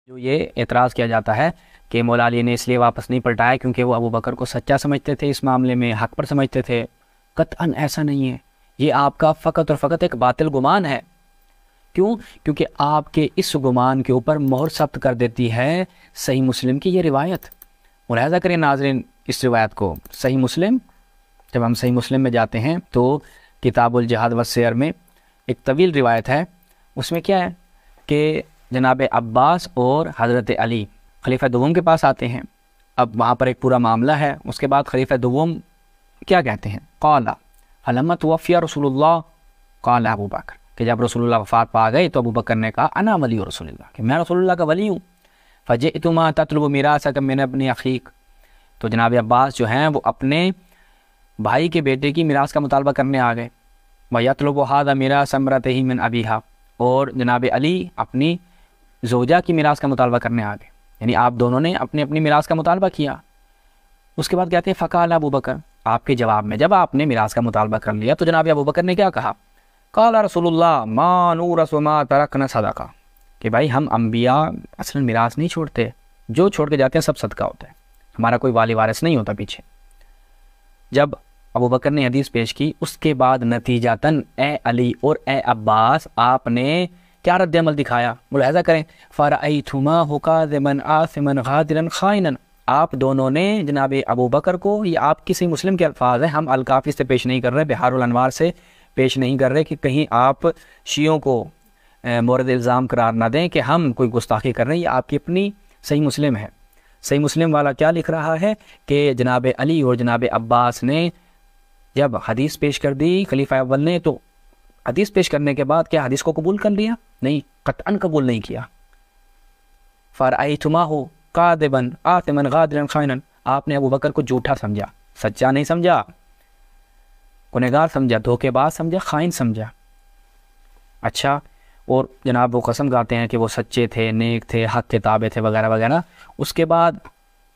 جو یہ اعتراض کیا جاتا ہے کہ مولا علی نے اس لیے واپس نہیں پلٹایا کیونکہ وہ ابو بکر کو سچا سمجھتے تھے، اس معاملے میں حق پر سمجھتے تھے، قطعاً ایسا نہیں ہے۔ یہ آپ کا فقط اور فقط ایک باطل گمان ہے۔ کیوں؟ کیونکہ آپ کے اس گمان کے اوپر مہر ثبت کر دیتی ہے صحیح مسلم کی یہ روایت۔ ملاحظہ کریں ناظرین اس روایت کو، صحیح مسلم، جب ہم صحیح مسلم میں جاتے ہیں تو کتاب الجہاد والسیر میں ایک طویل روایت ہے، اس میں کیا ہے کہ جناب عباس اور حضرت علی خلیفہ دوم کے پاس آتے ہیں۔ اب وہاں پر ایک پورا معاملہ ہے، اس کے بعد خلیفہ دوم کیا کہتے ہیں؟ قال فلما توفی رسول اللہ قال ابو بکر، کہ جب رسول اللہ وفات پا گئے تو ابو بکر نے کہا انا ولی رسول اللہ، کہ میں رسول اللہ کا ولی ہوں۔ فجئت ما تطلب میراثک من ابن اخیک، تو جناب عباس جو ہیں وہ اپنے بھائی کے بیٹے کی میراث کا مطالبہ کرنے آ گئے۔ وَيَطْلُبُ هَذَا مِيرَاثَ امْرَأَتِهِ مِنْ أَبِيهَا، اور جناب علی اپنی زوجہ کی میراث کا مطالبہ کرنے آ گئے، یعنی آپ دونوں نے اپنی اپنی میراث کا مطالبہ کیا۔ اس کے بعد کہتے ہیں فقال ابو بکر، آپ کے جواب میں جب آپ نے میراث کا مطالبہ کر لیا تو جناب ابو بکر نے کیا کہا؟ قال رسول اللہ ما نورث ما ترکنا صدقہ، کہ بھائی ہم انبیاء اصلا میراث نہیں چھوڑتے، جو چھوڑ کے جاتے ہیں سب صدقہ ہوتا ہے، ہمارا کوئی والی وارث نہیں ہوتا پیچھے۔ جب ابو بکر نے حدیث پیش کی، اس کے بعد نتیجتاً اے علی اور اے عباس آپ نے کیا رد عمل دکھایا؟ ملاحظہ کریں، فَرَأَيْتُمَاهُ كَاذِبًا آثِمًا غَادِرًا خَائِنًا، آپ دونوں نے جناب ابو بکر کو، یہ آپ کسی مسلم کے الفاظ ہیں، ہم الکافی سے پیش نہیں کر رہے، بحار الانوار سے پیش نہیں کر رہے کہ کہیں آپ شیعوں کو مورد الزام قرار نہ دیں کہ ہم کوئی گستاخی کر رہے ہیں۔ یہ آپ کی اپنی صحیح مسلم ہے۔ صحیح مسلم والا کیا لکھ رہا ہے کہ جناب علی اور جناب عباس نے جب حدیث پیش کر دی خلیفہ اول نے، تو حدیث پیش کرنے کے بعد کیا حدیث کو قبول کر لیا؟ نہیں، قطعاً قبول نہیں کیا۔ فَرَأَيْتُمَاهُ كَاذِبًا آثِمًا غَادِرًا خَائِنًا، آپ نے ابو بکر کو جھوٹا سمجھا، سچا نہیں سمجھا، گنہگار سمجھا، دھوکے باز سمجھا، خائن سمجھا۔ اچھا، اور جناب وہ قسم کھاتے ہیں کہ وہ سچے تھے، نیک تھے، حق کے تابع تھے وغیرہ وغیرہ۔ اس کے بعد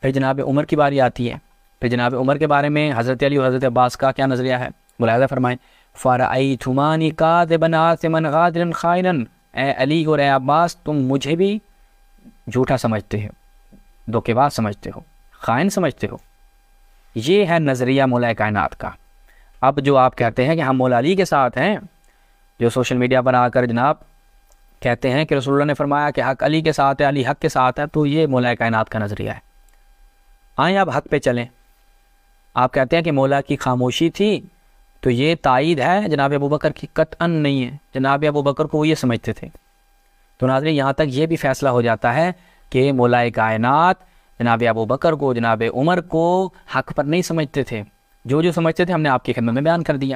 پھر جناب عمر کی باری آتی ہے، پھر جناب عمر کے بارے میں حضرت علی اور حضرت عباس کا کیا نظریہ ہے؟ ملاحظہ فرمائیں، فَرَأَيْتُمَانِ كَاذِبًا آثِمًا غَادِرًا خَائِنًا، اے علی اور اے عباس تم مجھے بھی جھوٹا سمجھتے ہو، دھوکے باز سمجھتے ہو، خائن سمجھتے ہو۔ یہ ہے نظریہ مولا کائنات کا۔ اب جو آپ کہتے ہیں کہ ہم مولا علی کے ساتھ ہیں، جو سوشل میڈیا پر آ کر جناب کہتے ہیں کہ رسول اللہ نے فرمایا کہ حق علی کے ساتھ ہے، علی حق کے ساتھ ہے، تو یہ مولا کائنات کا نظریہ ہے۔ آئیں اب حق پہ چلیں۔ آپ کہتے ہیں کہ مولا کی خاموشی تھی تو یہ تائید ہے جناب ابو بکر کی؟ قطعاً نہیں ہے، جناب ابو بکر کو وہ یہ سمجھتے تھے۔ تو ناظرین یہاں تک یہ بھی فیصلہ ہو جاتا ہے کہ مولا کائنات جناب ابو بکر کو، جناب عمر کو حق پر نہیں سمجھتے تھے، جو سمجھتے تھے ہم نے آپ کی خدمت میں بیان کر دیا۔